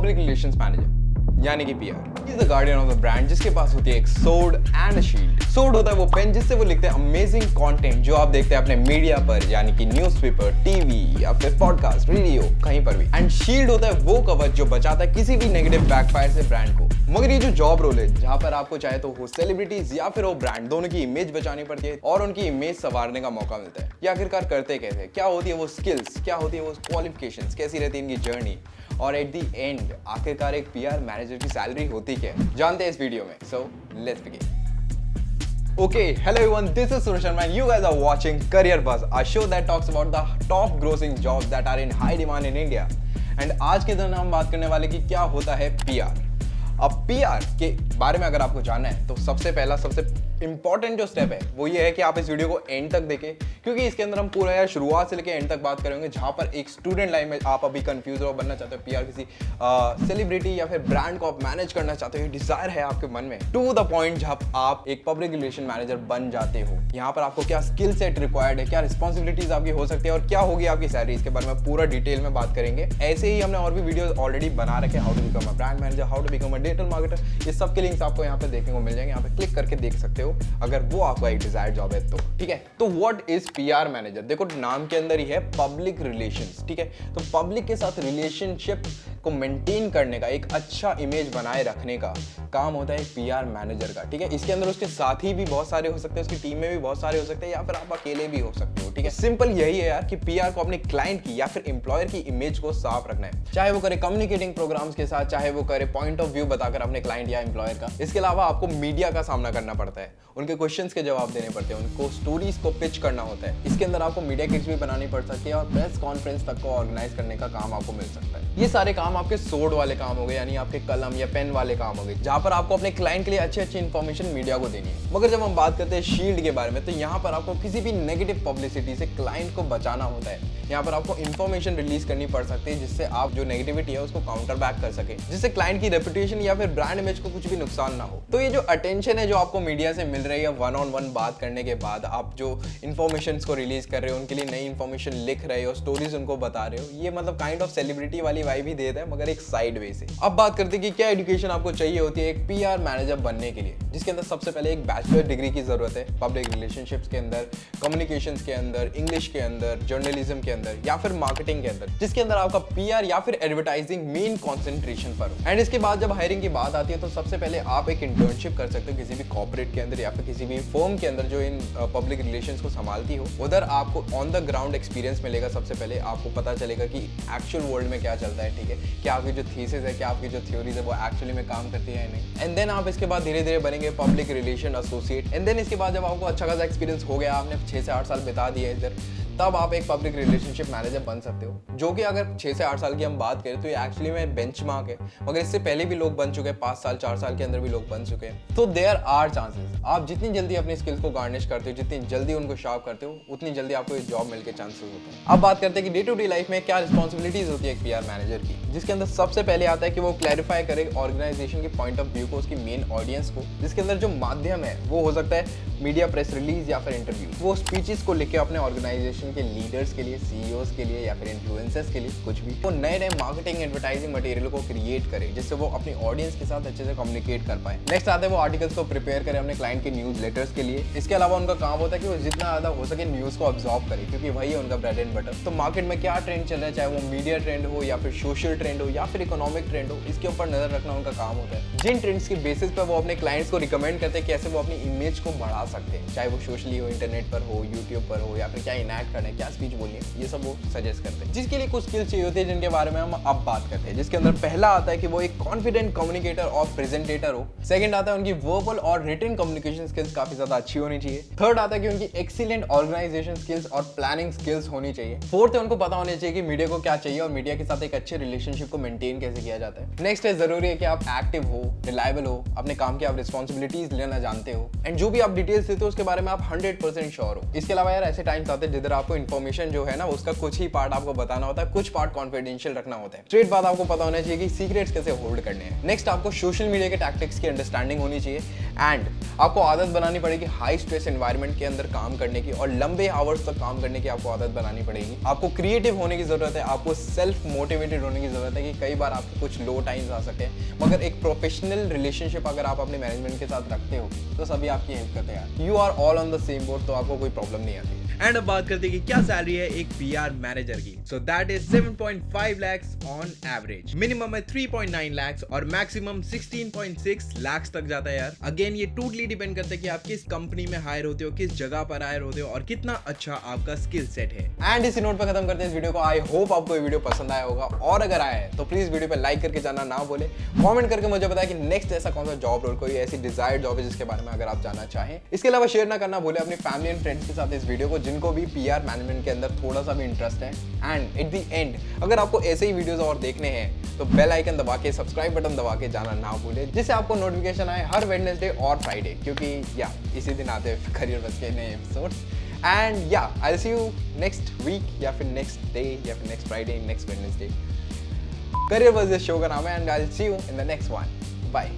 Public relations manager यानी कि PR is the guardian of the brand, जिसके पास होती है एक सोर्ड एंड शील्ड। सोर्ड होता है वो पेन जिससे वो लिखते हैं अमेजिंग कंटेंट जो आप देखते हैं अपने मीडिया पर, यानी कि न्यूज़पेपर, टीवी या फिर पॉडकास्ट, रेडियो, कहीं पर भी। एंड शील्ड होता है वो कवच जो बचाता है किसी भी नेगेटिव बैकफायर से ब्रांड को। मगर ये जो जॉब रोल है जहां पर आपको चाहे तो हो सेलिब्रिटीज या फिर हो ब्रांड, दोनों की इमेज बचानी पड़ती है और उनकी इमेज संवारने का मौका मिलता है। ये आखिरकार करते कैसे, क्या होती है वो स्किल्स, क्या होती है वो क्वालिफिकेशंस, कैसी रहती है इनकी जर्नी, और एट द एंड आखिरकार एक पीआर मैनेजर की सैलरी होती क्या है, जानते हैं इस वीडियो में। So let's begin. Okay, hello everyone, this is Suresh Sharma and you guys are watching Career Buzz, a show that talks about the top grossing jobs that are in high demand in India. And आज के दिन हम बात करने वाले कि क्या होता है पीआर। अब पीआर के बारे में अगर आपको जानना है तो सबसे पहला, सबसे इंपॉर्टेंट जो स्टेप है वो ये है कि आप इस वीडियो को एंड तक देखें, क्योंकि इसके अंदर हम पूरा यार शुरुआत से लेकर एंड तक बात करेंगे। जहां पर एक स्टूडेंट लाइफ में आप अभी कंफ्यूज हो, बनना चाहते हो पीआर, किसी सेलिब्रिटी या फिर ब्रांड को आप मैनेज करना चाहते हो, डिजायर है आपके मन में, टू द पॉइंट जब आप एक पब्लिक रिलेशन मैनेजर बन जाते हो। यहाँ पर आपको क्या स्किल सेट रिक्वायर्ड है, क्या रिस्पॉन्सिबिलिटीज आपकी हो सकती है और क्या होगी आपकी सैलरी, इसके बारे में पूरा डिटेल में बात करेंगे। ऐसे ही हमने और भी वीडियो ऑलरेडी बना रखे, how to become a brand manager, how to become a digital marketer, ये सब के लिंक्स आपको यहाँ पे देखने को मिल जाएंगे। यहाँ पे क्लिक करके देख सकते हो अगर वो आपका एक डिजायर्ड जॉब है तो। ठीक है, तो व्हाट इज पीआर मैनेजर? देखो नाम के अंदर ही है पब्लिक रिलेशंस। ठीक है, तो पब्लिक के साथ रिलेशनशिप को मेंटेन करने का, एक अच्छा इमेज बनाए रखने का काम होता है पीआर मैनेजर का। ठीक है, इसके अंदर उसके साथी भी बहुत सारे हो सकते हैं, उसकी टीम में भी बहुत सारे हो सकते हैं, या फिर आप अकेले भी हो सकते हो। ठीक है, सिंपल यही है यार कि पीआर को अपने क्लाइंट की या फिर एम्प्लॉयर की इमेज को साफ रखना है, चाहे वो करे कम्युनिकेटिंग प्रोग्राम्स के साथ, चाहे वो करे पॉइंट ऑफ व्यू बताकर अपने क्लाइंट या एम्प्लॉयर का। इसके अलावा आपको मीडिया का सामना करना पड़ता है, उनके क्वेश्चंस के जवाब देने पड़ते हैं, उनको स्टोरीज को पिच करना होता है। इसके अंदर आपको मीडिया किट्स भी बनानी पड़ सकती है और प्रेस कॉन्फ्रेंस तक को ऑर्गेनाइज करने का काम आपको मिल सकता है। ये सारे काम आपके सोर्ड वाले काम हो गए, यानी आपके कलम या पेन वाले काम हो गए, जहां पर आपको अपने क्लाइंट के लिए अच्छी अच्छी इन्फॉर्मेशन मीडिया को देनी है। मगर जब हम बात करते हैं शील्ड के बारे में, तो यहाँ पर आपको किसी भी नेगेटिव पब्लिसिटी से क्लाइंट को बचाना होता है। यहाँ पर आपको इन्फॉर्मेशन रिलीज करनी पड़ सकती है जिससे आप जो नेगेटिविटी है उसको काउंटर बैक कर सके, जिससे क्लाइंट की रेपुटेशन या फिर ब्रांड इमेज को कुछ भी नुकसान ना हो। तो ये जो अटेंशन है जो आपको मीडिया से मिल रही है, वन ऑन वन बात करने के बाद आप जो इन्फॉर्मेशन को रिलीज कर रहे हो, उनके लिए नई इन्फॉर्मेशन लिख रहे हो, स्टोरीज उनको बता रहे हो, ये मतलब काइंड ऑफ सेलिब्रिटी वाली वाइब ही देता है, मगर एक साइड वे से। अब बात करते हैं कि क्या एजुकेशन आपको चाहिए होती है एक पीआर मैनेजर बनने के लिए, जिसके अंदर सबसे पहले एक बैचलर डिग्री की जरूरत है पब्लिक रिलेशनशिप्स के अंदर, कम्युनिकेशंस के अंदर, इंग्लिश के अंदर, जर्नलिज्म के अंदर या फिर मार्केटिंग के अंदर, जिसके अंदर आपका पीआर या फिर एडवर्टाइजिंग मेन कॉन्सेंट्रेशन पर हो। एंड इसके बाद जब हायरिंग की बात आती है तो सबसे पहले आप एक इंटर्नशिप कर सकते हो किसी भी कॉर्पोरेट के अंदर या फिर किसी भी फर्म के अंदर जो इन पब्लिक रिलेशंस को संभालती हो। उधर आपको ऑन द ग्राउंड एक्सपीरियंस मिलेगा। सबसे पहले आपको पता चलेगा कि एक्चुअल वर्ल्ड में क्या चलता है। ठीक है, क्या आपकी जो थीसिस है, क्या आपकी जो थ्योरीज है वो एक्चुअली में काम करती है या नहीं। एंड देन आप इसके बाद धीरे धीरे बनेंगे public relation associate. And then इसके बाद जब आपको अच्छा खासा एक्सपीरियंस हो गया, आपने 6 से 8 साल बिता दिए इधर, तब आप एक पब्लिक रिलेशनशिप मैनेजर बन सकते हो, जो कि अगर 6 से 8 साल की हम बात करें तो ये एक्चुअली में बेंचमार्क है। मगर इससे पहले भी लोग बन चुके हैं, 5 साल 4 साल के अंदर भी लोग बन चुके हैं। तो देयर आर चांसेस, आप जितनी जल्दी अपनी स्किल्स को गार्निश करते हो, जितनी जल्दी उनको शार्प करते हो, उतनी जल्दी आपको ये जॉब मिलने के चांसेस होते हैं। अब बात करते हैं कि डे टू डे लाइफ में क्या रिस्पॉन्सिबिलिटीज होती है एक पीआर मैनेजर की, जिसके अंदर सबसे पहले आता है कि वो क्लैरिफाई करे ऑर्गेनाइजेशन के पॉइंट ऑफ व्यू को, उसकी मेन ऑडियंस को, जिसके अंदर जो माध्यम है वो हो सकता है मीडिया, प्रेस रिलीज या फिर इंटरव्यू। वो स्पीचेस को लेकर अपने ऑर्गेनाइजेशन के लीडर्स के लिए, सीईओज के लिए या फिर इन्फ्लुएंसर्स के लिए, कुछ भी वो नए नए मार्केटिंग एडवर्टाइजिंग मटेरियल को क्रिएट करे जिससे वो अपनी ऑडियंस के साथ अच्छे से कम्युनिकेट कर पाए। नेक्स्ट आता है वो आर्टिकल्स को प्रिपेयर करे अपने क्लाइंट के न्यूज लेटर्स के लिए। इसके अलावा उनका काम होता है कि वो जितना ज्यादा हो सके न्यूज को अब्सॉर्ब करे, क्योंकि वही है उनका ब्रेड एंड बटर। तो मार्केट में क्या ट्रेंड चल रहा है, चाहे वो मीडिया ट्रेंड हो या फिर सोशल ट्रेंड हो या फिर इकोनॉमिक ट्रेंड हो, इसके ऊपर नजर रखना उनका काम होता है। जिन ट्रेंड्स के बेसिस पर वो अपने क्लाइंट्स को रिकमेंड करते हैं कैसे वो अपनी इमेज को बढ़ा सकते हैं, चाहे वो सोशली हो, इंटरनेट पर हो, यूट्यूब पर हो, या फिर क्या इनैक्ट करना है, क्या स्पीच बोलनी है, ये सब वो सजेस्ट करते हैं। जिसके लिए कुछ स्किल्स चाहिए होती है जिनके बारे में हम अब बात करते हैं, जिसके अंदर पहला आता है कि वो एक कॉन्फिडेंट कम्युनिकेटर और प्रेजेंटेटर हो। सेकंड आता है उनकी वर्बल और रिटन कम्युनिकेशन स्किल्स काफी ज्यादा अच्छी होनी चाहिए। थर्ड आता है कि उनकी एक्सीलेंट ऑर्गेनाइजेशन स्किल्स और प्लानिंग स्किल्स होनी चाहिए। फोर्थ है उनको पता होना चाहिए कि मीडिया को क्या चाहिए और मीडिया के साथ एक अच्छे रिलेशनशिप को मेंटेन कैसे किया जाता है। नेक्स्ट है जरूरी है कि आप एक्टिव हो, रिलायबल हो, अपने काम की आप रिस्पॉन्सिबिलिटीज लेना जानते हो, एंड जो भी आप डिटेल्स देते हो उसके बारे में आप 100% श्योर हो। इसके अलावा यार ऐसे टाइम्स आते हैं जिधर आप आपको इन्फॉर्मेशन जो है ना उसका कुछ ही पार्ट आपको बताना होता है, कुछ पार्ट कॉन्फिडेंशियल रखना होता है। स्ट्रेट बात आपको पता होना चाहिए कि सीक्रेट्स कैसे होल्ड करने हैं। नेक्स्ट आपको सोशल मीडिया के टैक्टिक्स की अंडरस्टैंडिंग होनी चाहिए एंड आपको आदत बनानी पड़ेगी हाई स्ट्रेस एनवायरनमेंट के अंदर काम करने की और लंबे आवर्स तक काम करने की आपको आदत बनानी पड़ेगी। आपको क्रिएटिव होने की जरूरत है, आपको सेल्फ मोटिवेटेड होने की जरूरत है कि कई बार आपको कुछ लो टाइम्स आ सके, मगर एक प्रोफेशनल रिलेशनशिप अगर आप अपने मैनेजमेंट के साथ रखते हो तो सभी आपकी हेल्प करते हैं। You are all on the same boat, तो आपको कोई प्रॉब्लम नहीं आती। एंड अब बात करते हैं कि क्या सैलरी है एक पीआर मैनेजर की। So that is 7.5 lakhs on average. Minimum है 3.9 lakhs और मैक्सिमम 16.6 lakhs तक जाता है यार। अगेन ये टोटली डिपेंड करता है कि आप किस कंपनी में हायर होते हो, किस जगह पर हायर होते हो और कितना अच्छा आपका स्किल सेट है। एंड इसी नोट पर खत्म करते हैं इस वीडियो को। आई होप आपको ये वीडियो पसंद आया होगा और अगर आया है तो प्लीज वीडियो पे लाइक करके जाना ना भूले। कमेंट करके मुझे बताया कि नेक्स्ट ऐसा कौन सा जॉब रोल, कोई ऐसी डिजायर्ड जॉब है जिसके बारे में अगर आप जानना चाहें। इसके अलावा शेयर ना करना भूले अपनी फैमिली एंड फ्रेंड्स के साथ इस वीडियो को, जिनको भी पीआर मैनेजमेंट के अंदर थोड़ा सा भी इंटरेस्ट है। एंड एट द एंड अगर आपको ऐसे ही वीडियोस और देखने हैं तो बेल आइकन दबा के, सब्सक्राइब बटन दबा के जाना ना भूले, जिससे आपको नोटिफिकेशन आए हर वेडनेसडे और फ्राइडे, क्योंकि या इसी दिन आते हैं करियर बस के नए एपिसोड्स। एंड या I will see you next week या फिर नेक्स्ट डे या फिर next Friday, next Wednesday. Career बस इस शो का नाम है and I will see you in the next one. Bye.